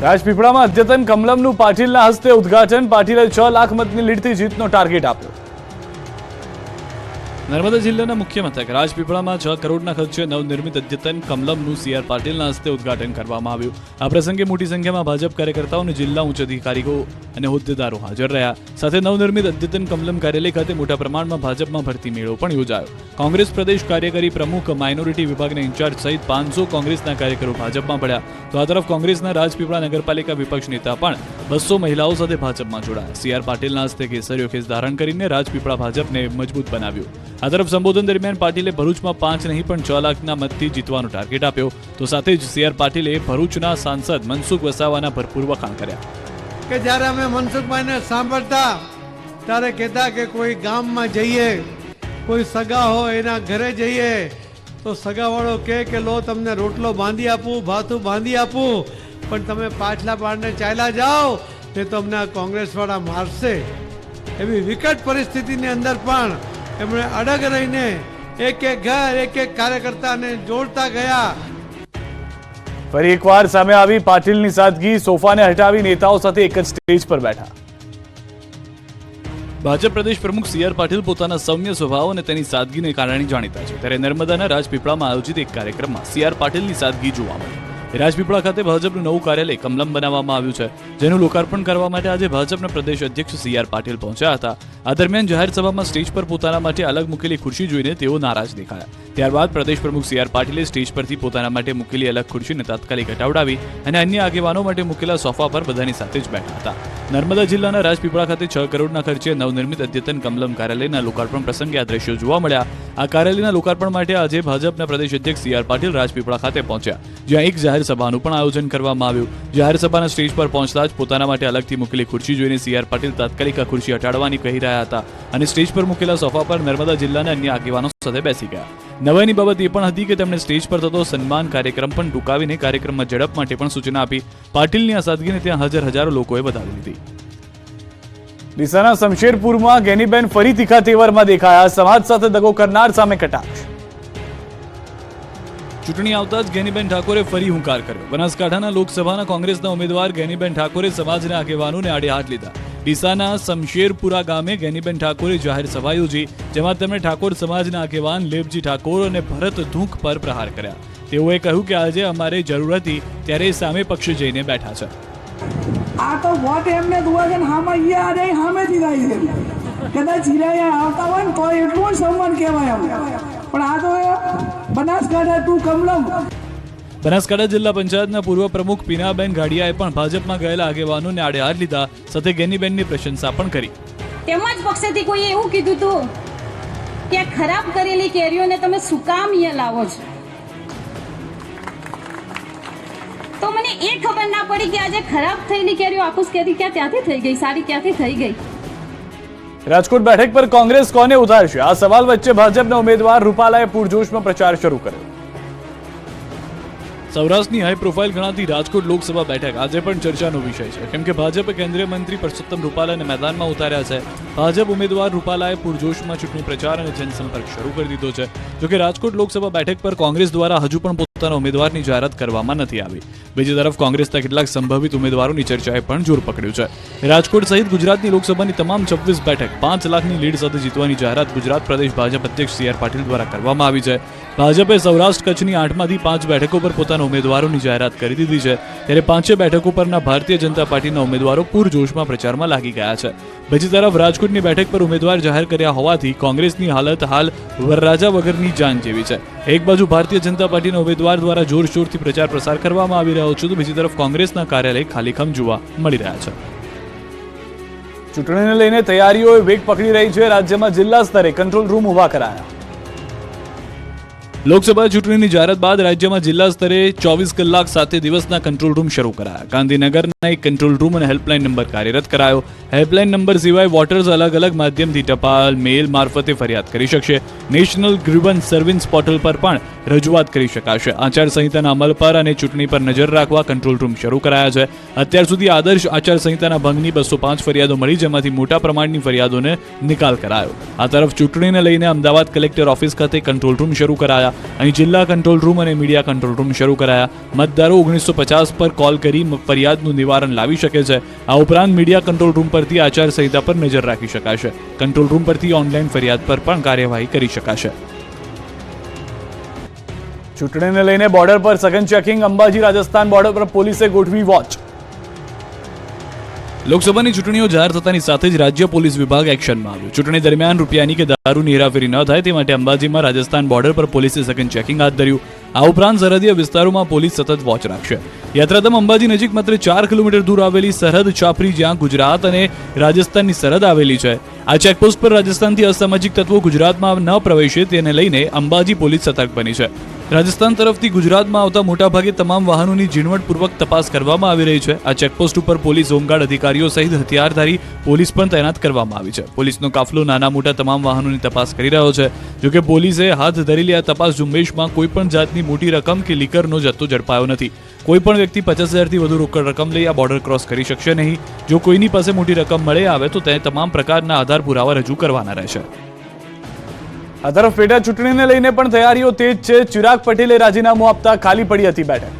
રાજપીપળામાં અદ્યતન કમલમનું પાટીલના હસ્તે ઉદ્ઘાટન. પાટીલે 6 લાખ મતની લીડથી જીતનો ટાર્ગેટ આપ્યો. નર્મદા જિલ્લાના મુખ્ય મથક રાજપીપળામાં 6 કરોડના ખર્ચે નવનિર્મિત અદ્યતન કમલમનું CR પાટીલના હસ્તે ઉદ્ઘાટન કરવામાં આવ્યું. આ પ્રસંગે મોટી સંખ્યામાં ભાજપ કાર્યકર્તાઓ અને જિલ્લા ઉચ્ચ અધિકારીઓ અને હોદ્દેદારો હાજર રહ્યા. સાથે નવનિર્મિત અદ્યતન કમલમ કાર્યાલય ખાતે મોટા પ્રમાણમાં ભાજપમાં ભરતી મેળો પણ યોજાયો. કોંગ્રેસ પ્રદેશ કાર્યકારી પ્રમુખ, માઇનોરિટી વિભાગના ઇન્ચાર્જ સહિત 500 કોંગ્રેસના કાર્યકરો ભાજપમાં પડ્યા. તો આ તરફ કોંગ્રેસના રાજપીપળા નગરપાલિકા વિપક્ષ નેતા પણ 200 મહિલાઓ સાથે ભાજપમાં જોડાયા. CR પાટીલના હસ્તે કેસરીયો ખેસ ધારણ કરીને રાજપીપળા ભાજપને મજબૂત બનાવ્યું. આ તરફ સંબોધન દરમિયાન પાટીલે ભરૂચમાં 5 નહીં પણ 6 લાખના મતથી જીતવાનો ટાર્ગેટ આપ્યો. તો સાથે જ CR પાટીલે ભરૂચના સાંસદ મનસુખ વસાવાના ભરપૂર વખાણ કર્યા. કે જ્યારે અમે મનસુખભાઈને સાંભળતા ત્યારે કહેતા કે કોઈ ગામમાં જઈએ, કોઈ સગા હોય એના ઘરે જઈએ તો સગાવાળો કહે કે લો તમને રોટલો બાંધી આપું, ભાથું બાંધી આપું, પણ તમે પાછલા પાડને ચાલ્યા જાઓ તે તમને આ કોંગ્રેસવાળા મારશે. એવી વિકટ પરિસ્થિતિની અંદર પણ એમણે અડગ રહીને એક એક ઘર, એક એક કાર્યકર્તાને જોડતા ગયા. ફરી એકવાર સામે આવી પાટીલની સાદગી. સોફાને હટાવી નેતાઓ સાથે એક જ સ્ટેજ પર બેઠા. ભાજપ પ્રદેશ પ્રમુખ CR પાટીલ પોતાના સૌમ્ય સ્વભાવ અને તેની સાદગીને કારણે જાણીતા છે. ત્યારે નર્મદાના રાજપીપળામાં આયોજિત એક કાર્યક્રમમાં CR પાટીલની સાદગી જોવા મળી. રાજપીપળા ખાતે ભાજપનું નવું કાર્યાલય કમલમ બનાવવામાં આવ્યું છે, જેનું લોકાર્પણ કરવા માટે આજે ભાજપના પ્રદેશ અધ્યક્ષ CR પાટીલ પહોંચ્યા હતા. આ દરમિયાન જાહેર સભામાં સ્ટેજ પર પોતાના માટે અલગ મૂકેલી ખુરશી જોઈને તેઓ નારાજ દેખાયા. ત્યારબાદ પ્રદેશ પ્રમુખ CR પાટીલે સ્ટેજ પરથી પોતાના માટે મૂકેલી અલગ ખુરશીને તાત્કાલિક હટાવડાવી અને અન્ય આગેવાનો માટે મૂકેલા સોફા પર બધાની સાથે જ બેઠા હતા. નર્મદા જિલ્લાના રાજપીપળા ખાતે 6 કરોડના ખર્ચે નવનિર્મિત અદ્યતન કમલમ કાર્યાલયના લોકાર્પણ પ્રસંગે આ દ્રશ્યો જોવા મળ્યા. આ કાર્યાલયના લોકાર્પણ માટે આજે ભાજપના પ્રદેશ અધ્યક્ષ CR પાટીલ રાજપીપળા ખાતે પહોંચ્યા, જ્યાં એક જાહેર સભાનું પણ આયોજન કરવામાં આવ્યું. જાહેર સભાના સ્ટેજ પર પહોંચતા જ પોતાના માટે અલગથી મૂકેલી ખુરશી જોઈને CR પાટીલ તાત્કાલિક આ ખુરશી હટાડવાની કહી રહ્યા હતા અને સ્ટેજ પર મૂકેલા સોફા પર નર્મદા જિલ્લાના અન્ય આગેવાનો સાથે બેસી ગયા. નવાઈની બાબત એ પણ હતી કે તેમણે સ્ટેજ પર થતો સન્માન કાર્યક્રમ પણ ટૂંકાવીને કાર્યક્રમમાં ઝડપ માટે પણ સૂચના આપી. પાટીલની આ સાદગીને ત્યાં હાજર હજારો લોકોએ વધાવી લીધી. ડીસાના શમશેરપુરમાં ગેનીબેન ફરી તીખા તેવરમાં દેખાયા. સમાજ સાથે દગો કરનાર સામે કટાક્ષ. ચૂંટણી આવતા જ ગેનીબેન ઠાકોરે ફરી હુંકાર કર્યો. બનાસકાંઠાના લોકસભાના કોંગ્રેસના ઉમેદવાર ગેનીબેન ઠાકોરે સમાજના આગેવાનોને આડે હાથ લીધા. ડીસાના શમશેરપુરા ગામે ગેનીબેન ઠાકોરે જાહેર સભા યોજી, જેમાં તેમણે ઠાકોર સમાજના આગેવાન લેબજી ઠાકોર અને ભરત ધૂંક પર પ્રહાર કર્યા. તેઓએ કહ્યું કે આજે અમારે જરૂર હતી ત્યારે સામે પક્ષે જઈને બેઠા છે. આ તો વોટ એમને દુઆ છે ને હામાં ઈ આ જાય હામેથી જાય છે. કદાચ હીરાયા આવતા હોય ને તો એટલું સન્માન કહેવાય અમને, પણ આ તો બનાસકાંઠા ટુ કમલમ. બનાસકાંઠા જિલ્લા પંચાયતના પૂર્વ પ્રમુખ પીનાબેન ગાડિયાએ પણ ભાજપમાં ગયેલા આગેવાનોને આડે હાથ લીધા, સાથે ગેનીબેનની પ્રશંસા પણ કરી. તેમજ પક્ષેથી કોઈએ એવું કીધું હતું કે ખરાબ કરેલી કેરીઓને તમે શું કામ અહીંયા લાવો છો, તો મને એ ખબર ના પડી કે આજે ખરાબ થયેલી કેરીઓ આખું કેરી ત્યાંથી થઈ ગઈ, સારી ક્યાંથી થઈ ગઈ. રાજકોટ બેઠક પર કોંગ્રેસ કોને ઉતારશે? આ સવાલ વચ્ચે ભાજપના ઉમેદવાર રૂપાલાએ પૂરજોશમાં પ્રચાર શરૂ કર્યો. સૌરાષ્ટ્રની હાઈ પ્રોફાઇલ ગણાતી રાજકોટ લોકસભા બેઠક આજે પણ ચર્ચાનો વિષય છે, કેમ કે ભાજપે કેન્દ્રીય મંત્રી પરસોત્તમ રૂપાલાને મેદાનમાં ઉતાર્યા છે. ભાજપ ઉમેદવાર રૂપાલાએ પૂરજોશમાં ચૂંટણી પ્રચાર અને જનસંપર્ક શરૂ કરી દીધો છે. જોકે રાજકોટ લોકસભા બેઠક પર કોંગ્રેસ દ્વારા હજુ પણ પોતાના ઉમેદવારની જાહેરાત કરવામાં નથી આવી. બીજી તરફ કોંગ્રેસના કેટલાક સંભવિત ઉમેદવારોની ચર્ચાએ પણ જોર પકડ્યું છે. રાજકોટ સહિત ગુજરાતની લોકસભાની તમામ 26 બેઠક 5 લાખની લીડ સાથે જીતવાની જાહેરાત ગુજરાત પ્રદેશ ભાજપ અધ્યક્ષ CR પાટીલ દ્વારા કરવામાં આવી છે. ભાજપે સૌરાષ્ટ્ર કચ્છની 8માંથી 5 બેઠકો પર પોતાના ઉમેદવારોની જાહેરાત કરી દીધી છે. ત્યારે 5 બેઠકો પરના ભારતીય જનતા પાર્ટીના ઉમેદવારો પૂરજોશમાં પ્રચારમાં લાગી ગયા છે. બીજી તરફ રાજકોટની બેઠક પર ઉમેદવાર જાહેર કર્યા હોવાથી કોંગ્રેસની હાલત હાલ વરરાજા વગરની જાન જેવી છે. એક બાજુ ભારતીય જનતા પાર્ટીના ઉમેદવાર દ્વારા જોરશોરથી પ્રચાર પ્રસાર કરવામાં આવી રહ્યો છે, તો બીજી તરફ કોંગ્રેસના કાર્યાલય ખાલીખમ જોવા મળી રહ્યા છે. ચૂંટણીને લઈને તૈયારીઓએ વેગ પકડી રહી છે. રાજ્યમાં જિલ્લા સ્તરે કંટ્રોલ રૂમ ઉભા કરાયા. લોકસભા ચૂંટણીની જાહેરાત બાદ રાજ્યમાં જિલ્લા સ્તરે 24 કલાક 7 દિવસના કંટ્રોલ રૂમ શરૂ કરાયા. ગાંધીનગરના એક કંટ્રોલ રૂમ અને હેલ્પલાઇન નંબર કાર્યરત કરાયો. હેલ્પલાઇન નંબર સિવાય વોટર્સ અલગ અલગ માધ્યમથી ટપાલ, મેલ મારફતે ફરિયાદ કરી શકશે. નેશનલ ગ્રીવન્સ સર્વિસ પોર્ટલ પર પણ રજૂઆત કરી શકાશે. આચારસંહિતાના અમલ પર અને ચૂંટણી પર નજર રાખવા કંટ્રોલ રૂમ શરૂ કરાયા છે. અત્યાર સુધી આદર્શ આચારસંહિતાના ભંગની 205 ફરિયાદો મળી, જેમાંથી મોટા પ્રમાણની ફરિયાદોને નિકાલ કરાયો. આ તરફ ચૂંટણીને લઈને અમદાવાદ કલેક્ટર ઓફિસ ખાતે કંટ્રોલ રૂમ શરૂ કરાયા. અહીં જિલ્લા કંટ્રોલ રૂમ અને મીડિયા કંટ્રોલ રૂમ શરૂ કરાયા. મતદારો 1950 પર કોલ કરી ફરિયાદનું નિવારણ લાવી શકે છે. આ ઉપરાંત મીડિયા કંટ્રોલ રૂમ પરથી આચારસંહિતા પર નજર રાખી શકાશે. કંટ્રોલ રૂમ પરથી ઓનલાઈન ફરિયાદ પર પણ કાર્યવાહી કરી શકાશે. ચૂંટણીને લઈને બોર્ડર પર સઘન ચેકિંગ. અંબાજી રાજસ્થાન બોર્ડર પર પોલીસે ગોઠવી વોચ. લોકસભાની ચૂંટણીઓ જાહેર થતાની સાથે જ રાજ્ય પોલીસ વિભાગ એક્શનમાં આવ્યું. ચૂંટણી દરમિયાન રૂપિયાની કે દારૂની હેરાફેરી ન થાય તે માટે અંબાજીમાં રાજસ્થાન બોર્ડર પર પોલીસે સઘન ચેકિંગ હાથ ધર્યું. આ ઉપરાંત સરહદીય વિસ્તારોમાં પોલીસ સતત વોચ રાખશે. યાત્રાધામ અંબાજી નજીક માત્ર 4 કિલોમીટર દૂર આવેલી સરહદ ચાપરી, જ્યાં ગુજરાત અને રાજસ્થાનની સરહદ આવેલી છે. આ ચેકપોસ્ટ પર રાજસ્થાનથી અસામાજિક તત્વો ગુજરાતમાં ન પ્રવેશે તેને લઈને અંબાજી પોલીસ સતર્ક બની છે. રાજસ્થાન તરફથી ગુજરાતમાં આવતા મોટાભાગે તમામ વાહનોની ઝીણવટપૂર્વક તપાસ કરવામાં આવી રહી છે. આ ચેકપોસ્ટ ઉપર પોલીસ, હોમગાર્ડ અધિકારીઓ સહિત હથિયારધારી પોલીસ પણ તૈનાત કરવામાં આવી છે. પોલીસનો કાફલો નાના મોટા તમામ વાહનોની તપાસ કરી રહ્યો છે. જોકે પોલીસે હાથ ધરેલી આ તપાસ ઝુંબેશમાં કોઈપણ જાતની મોટી રકમ કે લીકરનો જથ્થો ઝડપાયો નથી. કોઈપણ વ્યક્તિ 50,000થી વધુ રોકડ રકમ લઈ આ બોર્ડર ક્રોસ કરી શકશે નહીં. જો કોઈની પાસે મોટી રકમ મળી આવે તો તે તમામ પ્રકારના આધાર પુરાવા રજૂ કરવાના રહેશે. આ તરફ પેટા ચૂંટણીને લઈને પણ તૈયારીઓ તેજ છે. ચિરાગ પટેલે રાજીનામું આપતા ખાલી પડી હતી બેઠક.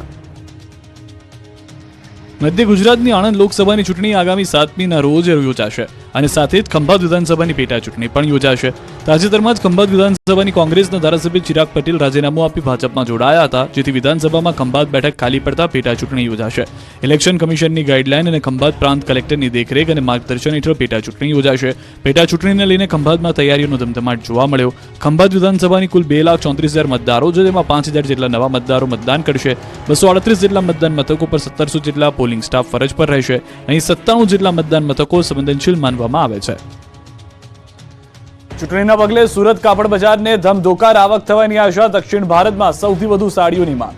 મધ્ય ગુજરાતની આણંદ લોકસભાની ચૂંટણી આગામી 7મીના રોજ યોજાશે અને સાથે જ ખંભાત વિધાનસભાની પેટા ચૂંટણી પણ યોજાશે. તાજેતરમાં જ ખંભાત વિધાનસભાની કોંગ્રેસના ધારાસભ્ય ચિરાગ પટેલ રાજીનામું આપી ભાજપમાં જોડાયા હતા, જેથી વિધાનસભામાં ખંભાત બેઠક ખાલી પડતા પેટા ચૂંટણી યોજાશે. ઇલેક્શન કમિશનની ગાઈડલાઈન અને ખંભાત પ્રાંત કલેક્ટરની દેખરેખ અને માર્ગદર્શન હેઠળ પેટા ચૂંટણી યોજાશે. પેટા ચૂંટણીને લઈને ખંભાતમાં તૈયારીઓનો ધમધમાટ જોવા મળ્યો. ખંભાત વિધાનસભાની કુલ 2,34,000 મતદારો છે, જેમાં 5,000 જેટલા નવા મતદારો મતદાન કરશે. 238 જેટલા મતદાન મથકો પર 1700 જેટલા પોલિંગ સ્ટાફ ફરજ પર રહેશે. અહીં 97 જેટલા મતદાન મથકો સંવેદનશીલ માનવામાં આવે છે. ચૂંટણીના પગલે સુરત કાપડ બજારને ધમધોકાર આવક થવાની આશા. દક્ષિણ ભારતમાં સૌથી વધુ સાડીઓની માંગ.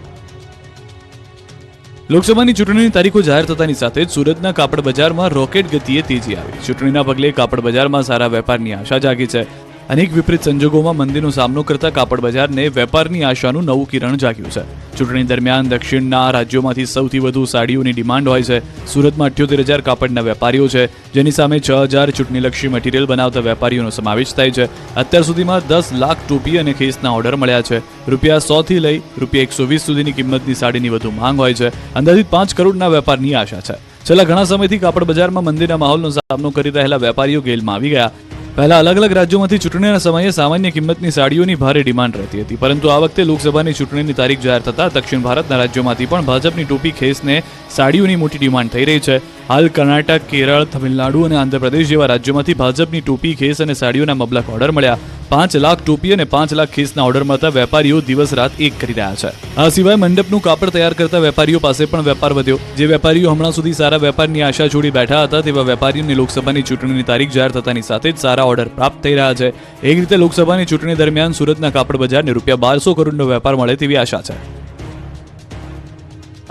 લોકસભાની ચૂંટણીની તારીખો જાહેર થતાની સાથે જ સુરતના કાપડ બજારમાં રોકેટ ગતિએ તેજી આવી. ચૂંટણીના પગલે કાપડ બજારમાં સારા વેપારની આશા જાગી છે. અનેક વિપરીત સંજોગોમાં મંદીનો સામનો કરતા કાપડ બજારને વેપારની આશાનું નવું કિરણ જાગ્યું છે. ચૂંટણી દરમિયાન દક્ષિણના રાજ્યોમાંથી સૌથી વધુ સાડીઓની ડિમાન્ડ હોય છે. સુરતમાં 78,000 કાપડના વેપારીઓ છે, જેની સામે 6,000 ચૂંટણીલક્ષી મટીરિયલ બનાવતા વેપારીઓનો સમાવેશ થાય છે. અત્યાર સુધીમાં 10 લાખ ટોપી અને ખેસના ઓર્ડર મળ્યા છે. ₹100થી લઈ ₹120 સુધીની કિંમતની સાડીની વધુ માંગ હોય છે. અંદાજિત 5 કરોડના વેપારની આશા છે. છેલ્લા ઘણા સમયથી કાપડ બજારમાં મંદીના માહોલનો સામનો કરી રહેલા વેપારીઓ ગેલમાં આવી ગયા. પહેલા અલગ અલગ રાજ્યોમાંથી ચૂંટણીના સમયે સામાન્ય કિંમતની સાડીઓની ભારે ડિમાન્ડ રહેતી હતી, પરંતુ આ વખતે લોકસભાની ચૂંટણીની તારીખ જાહેર થતાં દક્ષિણ ભારતના રાજ્યોમાંથી પણ ભાજપની ટોપી, ખેસને સાડીઓની મોટી ડિમાન્ડ થઈ રહી છે. હાલ કર્ણાટક, કેરળ, તમિલનાડુ અને આંધ્રપ્રદેશ જેવા રાજ્યોમાંથી ભાજપની ટોપી, ખેસ અને સાડીઓના મબલક ઓર્ડર મળ્યા. 5 લાખ ટોપી અને 5 લાખ ખેસના ઓર્ડર મળતા વેપારીઓ દિવસ રાત એક કરી રહ્યા છે. આ સિવાય મંડપનું કાપડ તૈયાર કરતા વેપારીઓ પાસે પણ વેપાર વધ્યો. જે વેપારીઓ હમણાં સુધી સારા વેપારની આશા છોડી બેઠા હતા, તેવા વેપારીઓને લોકસભાની ચૂંટણીની તારીખ જાહેર થતાની સાથે જ સારા ઓર્ડર પ્રાપ્ત થઈ રહ્યા છે. એક રીતે લોકસભાની ચૂંટણી દરમિયાન સુરતના કાપડ બજારને ₹1200 કરોડનો વેપાર મળે તેવી આશા છે.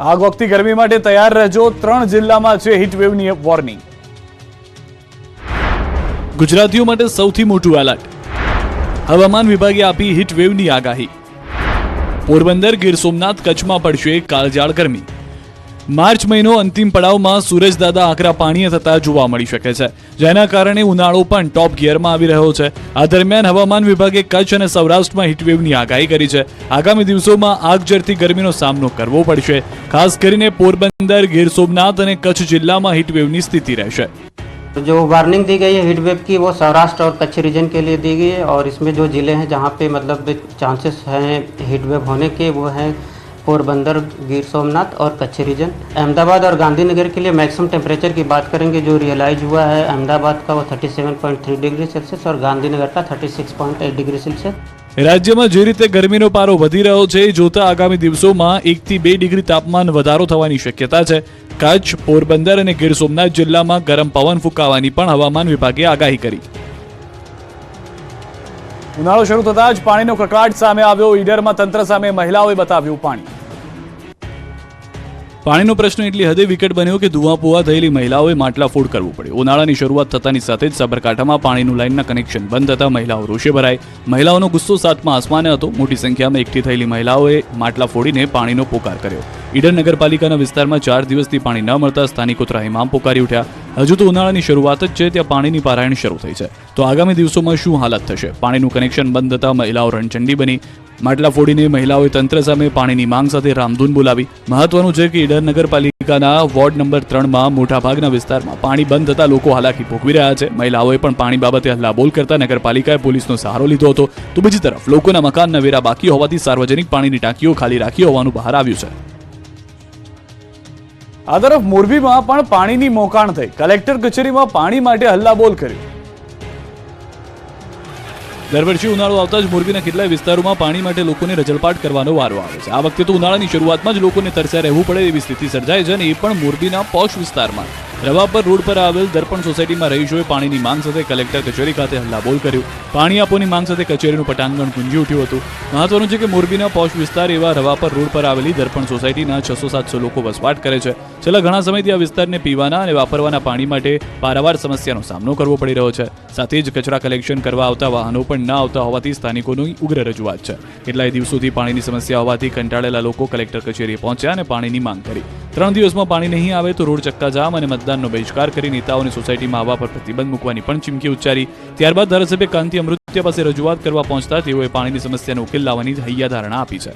આગ વખતે ગરમી માટે તૈયાર રહેજો. 3 જિલ્લામાં છે હીટવેવની વોર્નિંગ. ગુજરાતીઓ માટે સૌથી મોટું એલર્ટ. હવામાન વિભાગે આપી હીટવેવની આગાહી. પોરબંદર, ગીર સોમનાથ, કચ્છમાં પડશે કાળઝાળ ગરમી. માર્ચ મહિનો અંતિમ પડાવમાં સૂરજદાદા આકરા પાણીએ થતા જોવા મળી શકે છે, જેના કારણે ઉનાળો પણ ટોપ ગિયરમાં આવી રહ્યો છે. આ દરમિયાન હવામાન વિભાગે કચ્છ અને સૌરાષ્ટ્રમાં હીટવેવની આગાહી કરી છે. આગામી દિવસોમાં આગ ઝરતી ગરમીનો સામનો કરવો પડશે. ખાસ કરીને પોરબંદર, ગીર સોમનાથ અને કચ્છ જિલ્લામાં હીટવેવની સ્થિતિ રહેશે. जो वार्निंग दी गई है हीट वेव की, वो सौराष्ट्र और कच्छ रीजन के लिए दी गई है. और इसमें जो ज़िले हैं जहाँ पे मतलब चांसेस हैं हीट वेव होने के, वो हैं पोरबंदर, गिर सोमनाथ और कच्छ रीजन. अहमदाबाद और गांधीनगर के लिए मैक्सिमम टेम्परेचर की बात करेंगे, जो रियलाइज हुआ है अहमदाबाद का वो 37.3 डिग्री सेल्सियस और गांधीनगर का 36.8 डिग्री सेल्सियस. રાજ્યમાં જે રીતે ગરમીનો પારો વધી રહ્યો છે, જોતા આગામી દિવસોમાં 1 થી 2 ડિગ્રી તાપમાન વધારો થવાની શક્યતા છે. કચ્છ, પોરબંદર અને ગીર સોમનાથ જિલ્લામાં ગરમ પવન ફૂંકાવાની પણ હવામાન વિભાગે આગાહી કરી. ઉનાળો શરૂ થતાં જ પાણીનો કકળાટ સામે આવ્યો. ઈડરમાં તંત્ર સામે મહિલાઓએ બતાવ્યું પાણી. પાણીનો પ્રશ્ન એટલી હદે વિકટ બન્યો કે ધુઆપુઆ થયેલી મહિલાઓએ માટલા ફોડ કરવું પડ્યું. ઉનાળાની શરૂઆત થતાની સાથે જ સાબરકાંઠામાં પાણીનું લાઇનના કનેક્શન બંધ થતા મહિલાઓ રોષે ભરાઈ. મહિલાઓનો ગુસ્સો 7મા આસમાને હતો. મોટી સંખ્યામાં એકઠી થયેલી મહિલાઓએ માટલા ફોડીને પાણીનો પોકાર કર્યો. ઈડર નગરપાલિકાના વિસ્તારમાં 4 દિવસથી પાણી ન મળતા સ્થાનિકો ત્રાહિમામ પોકારી ઉઠ્યા. હજુ તો ઉનાળાની શરૂઆત જ છે, ત્યાં પાણીની પારાયણ શરૂ થઈ છે. તો આગામી દિવસોમાં શું હાલત થશે? પાણીનું કનેક્શન બંધ થતાં મહિલાઓ રણચંડી બની. માટલા ફોડીને મહિલાઓએ તંત્ર સામે પાણીની માંગ સાથે રામધૂન બોલાવી. મહત્વનું છે કે ઈડર નગરપાલિકાના વોર્ડ નંબર 3માં મોટાભાગના વિસ્તારમાં પાણી બંધ થતાં લોકો હાલાકી ભોગવી રહ્યા છે. મહિલાઓએ પણ પાણી બાબતે હલ્લાબોલ કરતા નગરપાલિકાએ પોલીસનો સહારો લીધો હતો. તો બીજી તરફ લોકોના મકાનના વેરા બાકી હોવાથી સાર્વજનિક પાણીની ટાંકીઓ ખાલી રાખી હોવાનું બહાર આવ્યું છે. આ તરફ મોરબીમાં પણ પાણીની મોકાણ થઈ. કલેક્ટર કચેરીમાં પાણી માટે હલ્લાબોલ કર્યું. દર વર્ષે ઉનાળો આવતા જ મોરબીના કેટલાય વિસ્તારોમાં પાણી માટે લોકોને રજળપાટ કરવાનો વારો આવે છે. આ વખતે તો ઉનાળાની શરૂઆતમાં જ લોકોને તરસ્યા રહેવું પડે એવી સ્થિતિ સર્જાય છે, અને એ પણ મોરબીના પોશ વિસ્તારમાં. રવાપર રોડ પર આવેલ દર્પણ સોસાયટીમાં રહીશોએ પાણીની માંગ સાથે કલેક્ટર કચેરી ખાતે હલ્લાબોલ કર્યું. પાણી આપોની માંગ સાથે કચેરીનું પટાંગણ ગુંજી ઉઠ્યું હતું. મહત્વનું છે કે મોરબીના પોશ વિસ્તાર એવા રવાપર રોડ પર આવેલી દર્પણ સોસાયટીના 600-700 લોકો વસવાટ કરે છે. છેલ્લા ઘણા સમયથી આ વિસ્તારને પીવાના અને વાપરવાના પાણી માટે પારાવાર સમસ્યાનો સામનો કરવો પડી રહ્યો છે. સાથે જ કચરા કલેક્શન કરવા આવતા વાહનો પણ ન આવતા હોવાથી સ્થાનિકોની ઉગ્ર રજૂઆત છે. કેટલાય દિવસોથી પાણીની સમસ્યા હોવાથી કંટાળેલા લોકો કલેક્ટર કચેરીએ પહોંચ્યા અને પાણીની માંગ કરી. 3 દિવસમાં પાણી નહીં આવે તો રોડ ચક્કાજામ અને મતદાનનો બહિષ્કાર કરી નેતાઓને સોસાયટીમાં આવવા પર પ્રતિબંધ મૂકવાની પણ ચીમકી ઉચ્ચારી. ત્યારબાદ ધારાસભ્ય કાંતિ અમૃત્યા પાસે રજૂઆત કરવા પહોંચતા તેઓએ પાણીની સમસ્યાનો ઉકેલ લાવવાની હૈયા ધારણા આપી છે.